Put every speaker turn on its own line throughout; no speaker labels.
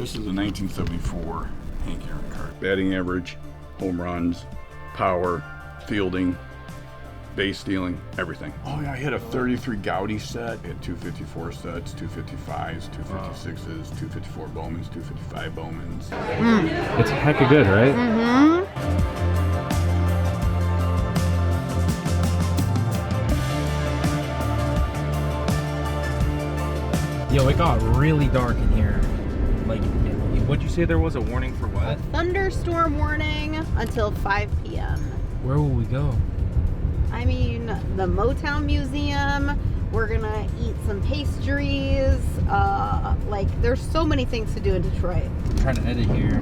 This is a 1974 Hank Aaron card. Batting average, home runs, power, fielding, base stealing, everything. Oh yeah, I had a 33 Gaudi set. I had 254 sets, 255s, 256s, 254 Bowmans, 255 Bowmans.
It's a heck of good, right? Yo, it got really dark in here. Like, what'd you say there was a warning for what?
A thunderstorm warning until 5 p.m.
Where will we go?
I mean, the Motown Museum. We're gonna eat some pastries. Like, there's so many things to do in Detroit.
I'm trying to edit here.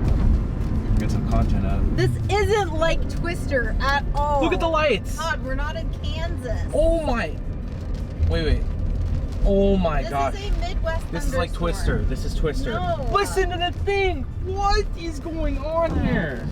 Get some content out.
This isn't like Twister at all.
Look at the lights.
God, we're not in Kansas.
Oh my. Wait. Oh my gosh.
This is a Midwest
This is like
thunderstorm.
Twister. This is Twister.
No.
Listen to the thing. What is going on here?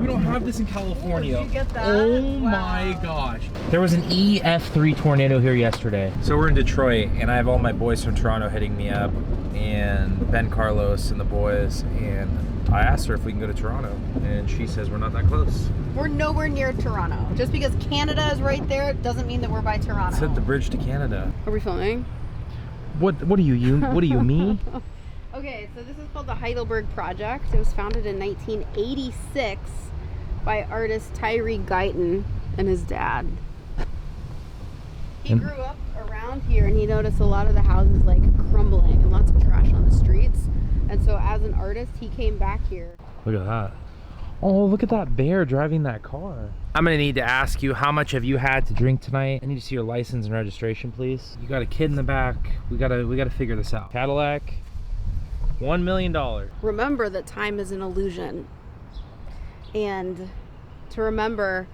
We don't have this in California.
Did you get that?
Oh
Wow.
my gosh. There was an EF3 tornado here yesterday. So we're in Detroit and I have all my boys from Toronto hitting me up and Ben Carlos and the boys, and I asked her if we can go to Toronto and she says we're not that close.
We're nowhere near Toronto. Just because Canada is right there doesn't mean that we're by Toronto.
It's at the bridge to Canada.
Are we filming?
What are you? What are you, me?
Okay, so this is called the Heidelberg Project. It was founded in 1986 by artist Tyree Guyton and his dad. He grew up around here and he noticed a lot of the houses like crumbling and lots of trash on the streets. And so as an artist, he came back here.
Look at that. Oh, look at that bear driving that car. I'm gonna need to ask you, how much have you had to drink tonight? I need to see your license and registration, please. You got a kid in the back. We gotta figure this out. Cadillac, $1 million.
Remember that time is an illusion. And to remember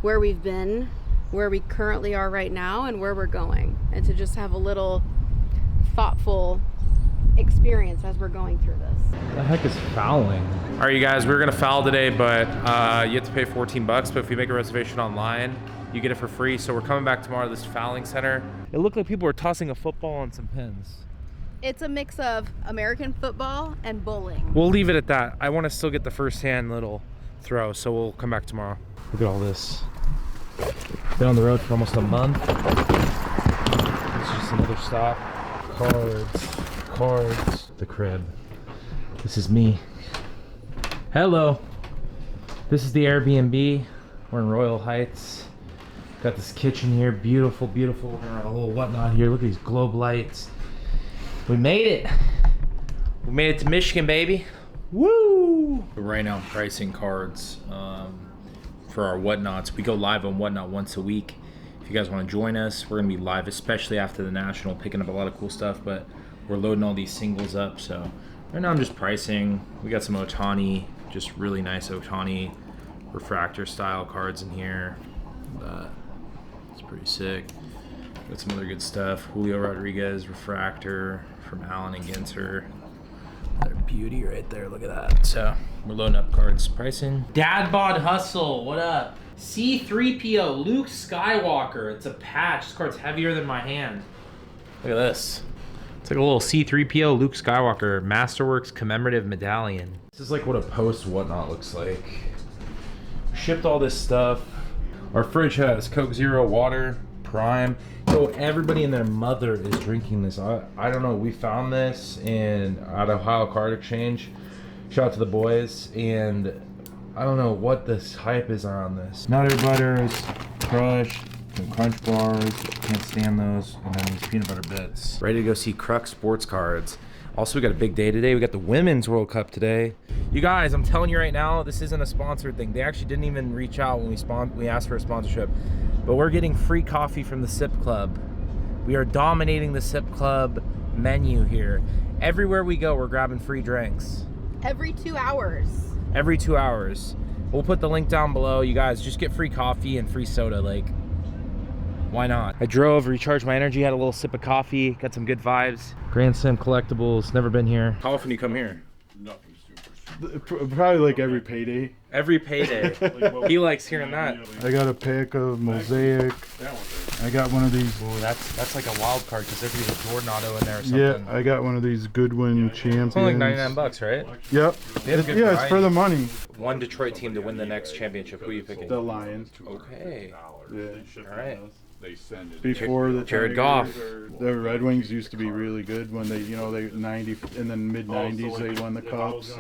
where we've been, where we currently are right now, and where we're going. And to just have a little thoughtful experience as we're going through this.
What the heck is fouling? All right, you guys, we're gonna foul today, but you have to pay 14 bucks, but if you make a reservation online, you get it for free. So we're coming back tomorrow to this fouling center. It looked like people were tossing a football on some pins.
It's a mix of American football and bowling.
We'll leave it at that. I want to still get the first-hand little throw, so we'll come back tomorrow. Look at all this. Been on the road for almost a month. It's just another stop. Cards. The crib. This is me. Hello. This is the Airbnb. We're in Royal Heights. Got this kitchen here. Beautiful, beautiful. We're gonna have a little whatnot here. Look at these globe lights. We made it. We made it to Michigan, baby. Woo! Right now, I'm pricing cards for our whatnots. We go live on whatnot once a week. If you guys want to join us, we're gonna be live, especially after the national, picking up a lot of cool stuff. But we're loading all these singles up. So right now, I'm just pricing. We got some Otani, just really nice Otani refractor style cards in here. It's pretty sick. Got some other good stuff. Julio Rodriguez refractor from Allen and Ginter. Another beauty right there. Look at that. So we're loading up cards. Pricing. Dad Bod Hustle. What up? C3PO Luke Skywalker. It's a patch. This card's heavier than my hand. Look at this. It's like a little C3PO Luke Skywalker Masterworks commemorative medallion. This is like what a post whatnot looks like. Shipped all this stuff. Our fridge has Coke Zero, water, Prime. So everybody and their mother is drinking this. I don't know. We found this at Ohio Card Exchange. Shout out to the boys. And I don't know what this hype is on this. Nutter butters, crushed, some crunch bars. Can't stand those. And then these peanut butter bits. Ready to go see Crux Sports Cards. Also, we got a big day today. We got the Women's World Cup today. You guys, I'm telling you right now, this isn't a sponsored thing. They actually didn't even reach out when we asked for a sponsorship. But we're getting free coffee from the Sip Club. We are dominating the Sip Club menu here. Everywhere we go, we're grabbing free drinks.
Every 2 hours.
Every 2 hours. We'll put the link down below. You guys, just get free coffee and free soda. Like, why not? I drove, recharged my energy, had a little sip of coffee, got some good vibes. Grand Slam Collectibles, never been here. How often do you come here?
Nothing super
Probably like every payday.
Every payday. He likes hearing that.
I got a pack of Mosaic. I got one of these.
Ooh, that's like a wild card because there could be a Jordan auto in there or something.
Yeah, I got one of these Goodwin Champions.
It's only like $99, right?
Yep. Yeah, it's for the money.
One Detroit team to win the next championship. Who are you picking?
The Lions.
Okay.
Yeah.
All right.
They send it.
Before the
Jared
Tigers,
Goff.
The Red Wings used to be really good when they 90 in the mid 90s they won the cups,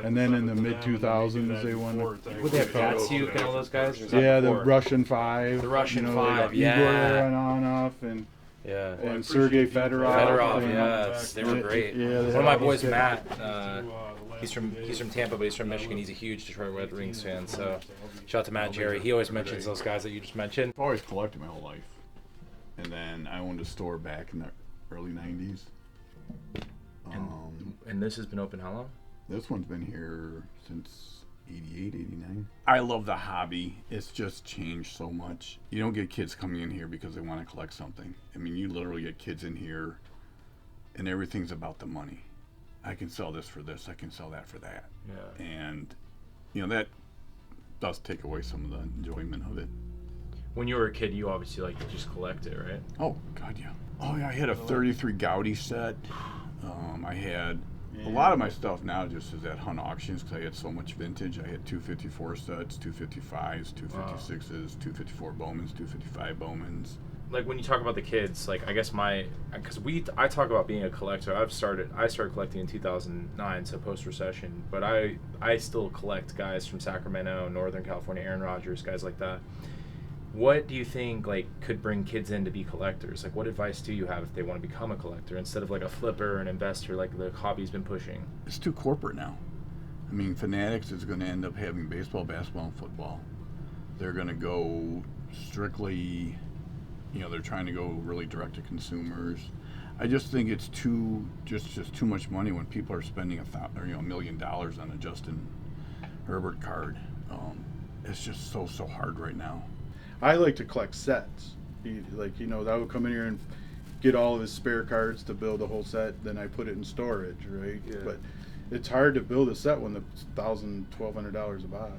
and then in the mid 2000s they won the.
Would they have Datsuk and all those guys? Or is that
Yeah, the
before?
Russian Five.
The Russian Five,
Igor
yeah.
Aronov and
Yeah.
and Sergei Fedorov.
Fedorov,
and,
yes, they were great.
Yeah,
One of my boys, Matt, he's from Tampa, but he's from Michigan. He's a huge Detroit Red Wings fan. So, shout out to Matt Jerry. He always mentions those guys that you just mentioned.
I've always collected my whole life. And then I owned a store back in the early 90s.
And this has been open how long?
This one's been here since 88, 89. I love the hobby. It's just changed so much. You don't get kids coming in here because they want to collect something. I mean, you literally get kids in here and everything's about the money. I can sell this for this, I can sell that for that.
Yeah.
And, that does take away some of the enjoyment of it.
When you were a kid, you obviously like to just collect it, right?
Oh, God, yeah. Oh, yeah, I had a 33 Gaudi set. I had a lot of my stuff now just is at Hunt Auctions because I had so much vintage. I had 254 sets, 255s, 256s, 254 Bowmans, 255 Bowmans.
Like when you talk about the kids, like I guess because I talk about being a collector. I started collecting in 2009, so post-recession. But I still collect guys from Sacramento, Northern California, Aaron Rodgers, guys like that. What do you think could bring kids in to be collectors? Like, what advice do you have if they want to become a collector instead of like a flipper or an investor like the hobby's been pushing?
It's too corporate now. I mean, Fanatics is going to end up having baseball, basketball, and football. They're going to go strictly, they're trying to go really direct to consumers. I just think it's too much money when people are spending $1 million on a Justin Herbert card. It's just so hard right now.
I like to collect sets. I would come in here and get all of his spare cards to build a whole set. Then I put it in storage, right? Yeah. But it's hard to build a set when it's $1,200 a box.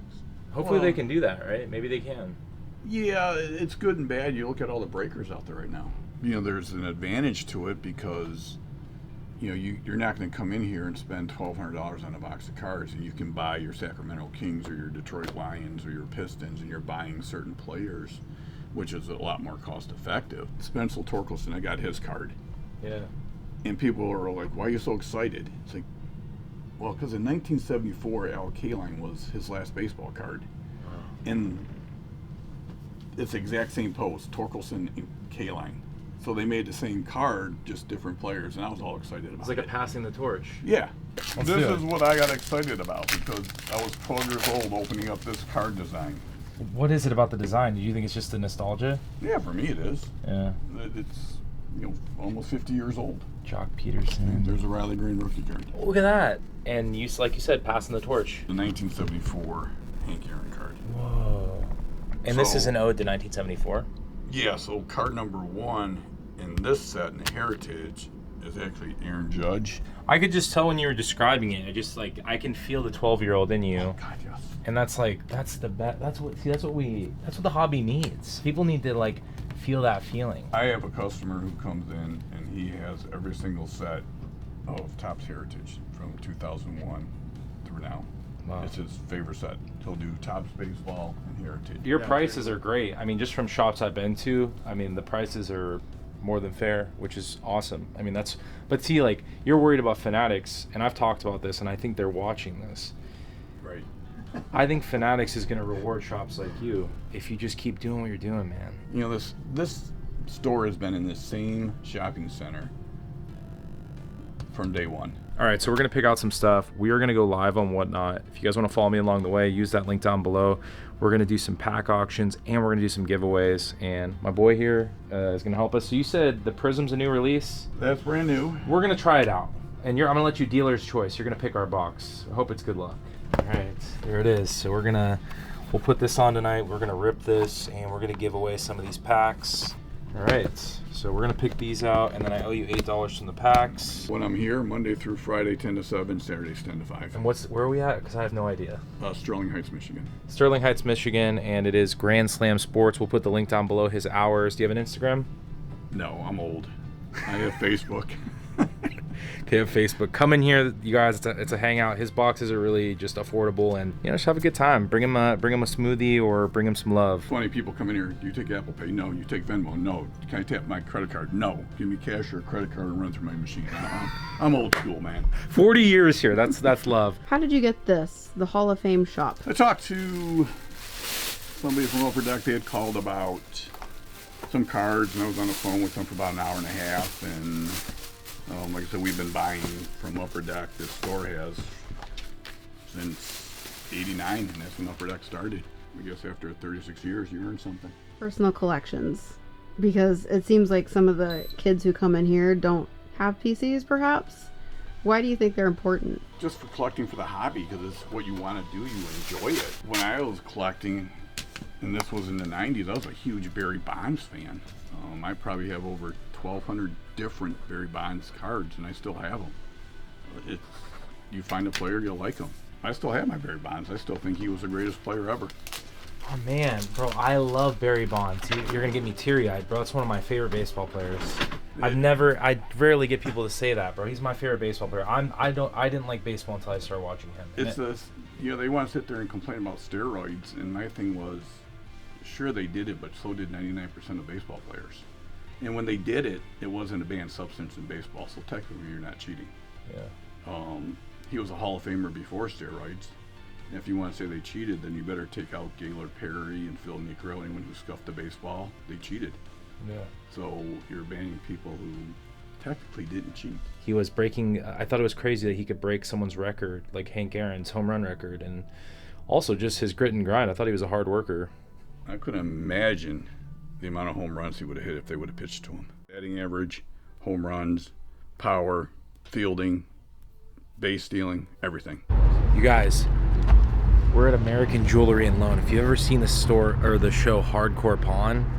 Hopefully they can do that, right? Maybe they can.
Yeah, it's good and bad. You look at all the breakers out there right now. There's an advantage to it because, you're not going to come in here and spend $1,200 on a box of cards, and you can buy your Sacramento Kings or your Detroit Lions or your Pistons, and you're buying certain players, which is a lot more cost effective. Spencer Torkelson, I got his card.
Yeah.
And people are like, why are you so excited? It's like, well, because in 1974, Al Kaline was his last baseball card. Wow. And it's the exact same post, Torkelson and Kaline. So they made the same card, just different players, and I was all excited about it.
It's like a passing the torch.
Yeah. This is what I got excited about because I was 12 years old opening up this card design.
What is it about the design? Do you think it's just the nostalgia?
Yeah, for me it is.
Yeah.
It's almost 50 years old.
Jock Peterson.
There's a Riley Green rookie card.
Look at that. And like you said, passing the torch.
The 1974 Hank Aaron card.
Whoa. And this is an ode to 1974?
Yeah, so card number 1 in this set in the Heritage is actually Aaron Judge.
I could just tell when you were describing it. I can feel the 12-year-old in you.
Oh God, yes.
And that's the best. That's what the hobby needs. People need to feel that feeling.
I have a customer who comes in and he has every single set of Topps Heritage from 2001 through now. Wow. It's his favorite set. He'll do Topps baseball and Heritage.
Your prices are great. I mean, just from shops I've been to, the prices are more than fair, which is awesome. But see, you're worried about Fanatics, and I've talked about this, and I think they're watching this.
Right.
I think Fanatics is going to reward shops like you if you just keep doing what you're doing, man.
This store has been in the same shopping center from day one.
All right, so we're going to pick out some stuff. We are going to go live on Whatnot. If you guys want to follow me along the way, use that link down below. We're going to do some pack auctions, and we're going to do some giveaways. And my boy here is going to help us. So you said the Prism's a new release?
That's brand new.
We're going to try it out. And I'm going to let you dealer's choice. You're going to pick our box. I hope it's good luck. All right, there it is. So we'll put this on tonight. We're going to rip this, and we're going to give away some of these packs. All right, so we're gonna pick these out, and then I owe you $8 from the packs.
When I'm here, Monday through Friday, 10 to 7, Saturdays, 10 to 5.
And where are we at? Because I have no idea.
Sterling Heights, Michigan.
Sterling Heights, Michigan, and it is Grand Slam Sports. We'll put the link down below his hours. Do you have an Instagram?
No, I'm old. I have Facebook.
Okay, have Facebook. Come in here, you guys. It's a hangout. His boxes are really just affordable, and just have a good time. Bring him a smoothie or bring him some love.
Funny people come in here. Do you take Apple Pay? No. You take Venmo? No. Can I tap my credit card? No. Give me cash or a credit card and run through my machine. I'm old school, man.
40 years here. That's love.
How did you get this? The Hall of Fame shop.
I talked to somebody from Upper Deck. They had called about some cards, and I was on the phone with them for about an hour and a half, and like I said, we've been buying from Upper Deck. This store has since '89, and that's when Upper Deck started. I guess after 36 years, you earned something.
Personal collections, because it seems like some of the kids who come in here don't have PCs, perhaps. Why do you think they're important?
Just for collecting for the hobby, because it's what you want to do. You enjoy it. When I was collecting, and this was in the 90s, I was a huge Barry Bonds fan. I probably have over 1,200 different Barry Bonds cards, and I still have them. You find a player, you'll like them. I still have my Barry Bonds. I still think he was the greatest player ever.
Oh man, bro, I love Barry Bonds. You're gonna get me teary-eyed, bro. It's one of my favorite baseball players. I rarely get people to say that, bro. He's my favorite baseball player. I didn't like baseball until I started watching him.
It's this, they want to sit there and complain about steroids, and my thing was, sure they did it, but so did 99% of baseball players. And when they did it, it wasn't a banned substance in baseball, so technically you're not cheating.
Yeah.
He was a Hall of Famer before steroids. And if you want to say they cheated, then you better take out Gaylord Perry and Phil Necro. Anyone who scuffed the baseball, they cheated.
Yeah.
So you're banning people who technically didn't cheat.
He was breaking. I thought it was crazy that he could break someone's record, like Hank Aaron's home run record, and also just his grit and grind. I thought he was a hard worker.
I couldn't imagine the amount of home runs he would have hit if they would have pitched to him. Batting average, home runs, power, fielding, base stealing, everything.
You guys, we're at American Jewelry and Loan. If you've ever seen the store or the show Hardcore Pawn,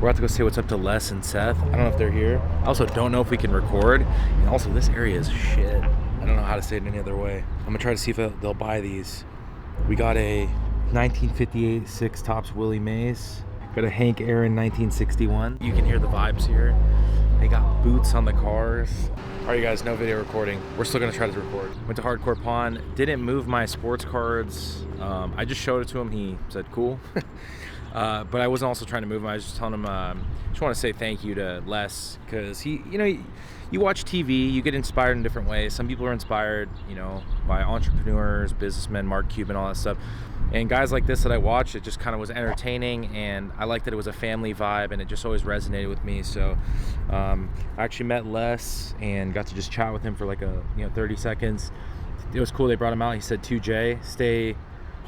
we're about to go say what's up to Les and Seth. I don't know if they're here. I also don't know if we can record. And also, this area is shit. I don't know how to say it any other way. I'm gonna try to see if they'll buy these. We got a 1958 Six Tops Willie Mays. Got a Hank Aaron 1961. You can hear the vibes here. They got boots on the cars. All right, you guys, no video recording. We're still gonna try to record. Went to Hardcore Pawn. Didn't move my sports cards. I just showed it to him. He said, cool. But I wasn't also trying to move him. I was just telling him, just want to say thank you to Les, because he, you watch TV, you get inspired in different ways. Some people are inspired, by entrepreneurs, businessmen, Mark Cuban, all that stuff. And guys like this that I watched, it just kind of was entertaining, and I liked that it was a family vibe, and it just always resonated with me. So I actually met Les and got to just chat with him for like 30 seconds. It was cool. They brought him out. He said, 2J, stay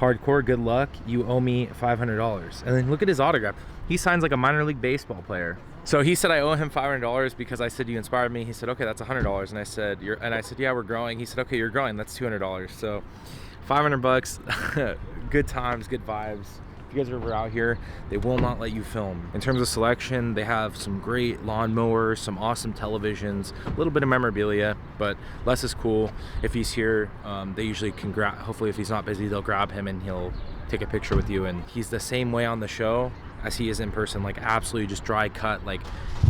hardcore, good luck, you owe me $500. And then look at his autograph. He signs like a minor league baseball player. So he said I owe him $500 because I said you inspired me. He said, okay, that's $100. And I said, yeah, we're growing. He said, okay, you're growing. That's $200. So $500, good times, good vibes. If you guys are ever out here, they will not let you film. In terms of selection, they have some great lawnmowers, some awesome televisions, a little bit of memorabilia, but Les is cool. If he's here, they usually can hopefully if he's not busy, they'll grab him and he'll take a picture with you. And he's the same way on the show as he is in person, like absolutely just dry cut, like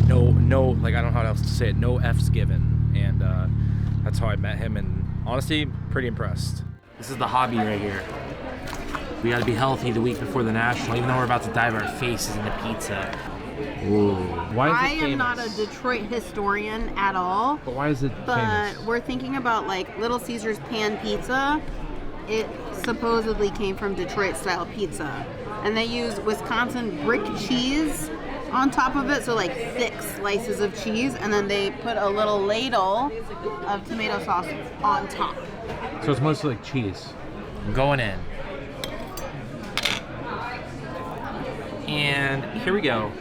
no, like I don't know how else to say it, no F's given. And that's how I met him, and honestly, pretty impressed. This is the hobby right here. We gotta be healthy the week before the National, even though we're about to dive our faces into pizza. Ooh. Why is it famous?
I am not a Detroit historian at all.
But why is it famous?
We're thinking about like Little Caesar's pan pizza. It supposedly came from Detroit style pizza. And they use Wisconsin brick cheese on top of it, so like thick slices of cheese, and then they put a little ladle of tomato sauce on top.
So it's mostly like cheese. I'm going in. And here we go.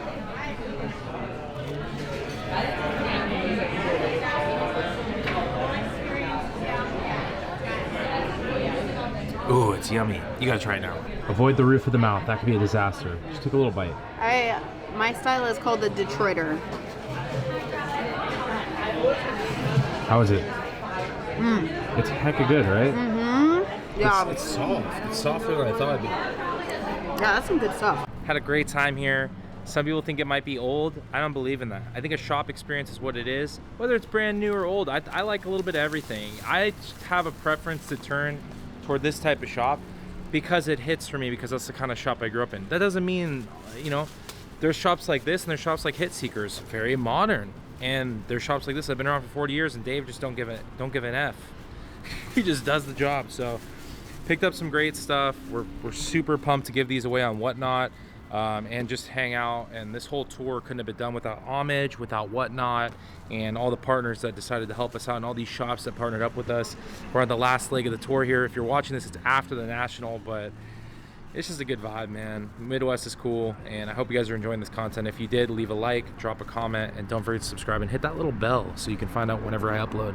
Ooh, it's yummy. You gotta try it now. Avoid the roof of the mouth. That could be a disaster. Just take a little bite.
I My style is called the Detroiter.
How is it? It's hecka good, right?
Yeah.
It's soft. It's softer than I thought it'd be.
Yeah, that's some good stuff.
Had a great time here. Some people think it might be old. I don't believe in that. I think a shop experience is what it is. Whether it's brand new or old, I like a little bit of everything. I have a preference to turn toward this type of shop because it hits for me, because that's the kind of shop I grew up in. That doesn't mean, you know, there's shops like this and there's shops like Hit Seekers, very modern. And there's shops like this that have been around for 40 years and Dave just don't give an F. He just does the job. So picked up some great stuff. We're super pumped to give these away on Whatnot. And just hang out, and this whole tour couldn't have been done without Homage, without Whatnot, and all the partners that decided to help us out, and all these shops that partnered up with us. We're on the last leg of the tour here. If you're watching this, it's after the National, but it's just a good vibe, man. Midwest is cool, and I hope you guys are enjoying this content. If you did, leave a like, drop a comment, and don't forget to subscribe and hit that little bell so you can find out whenever I upload.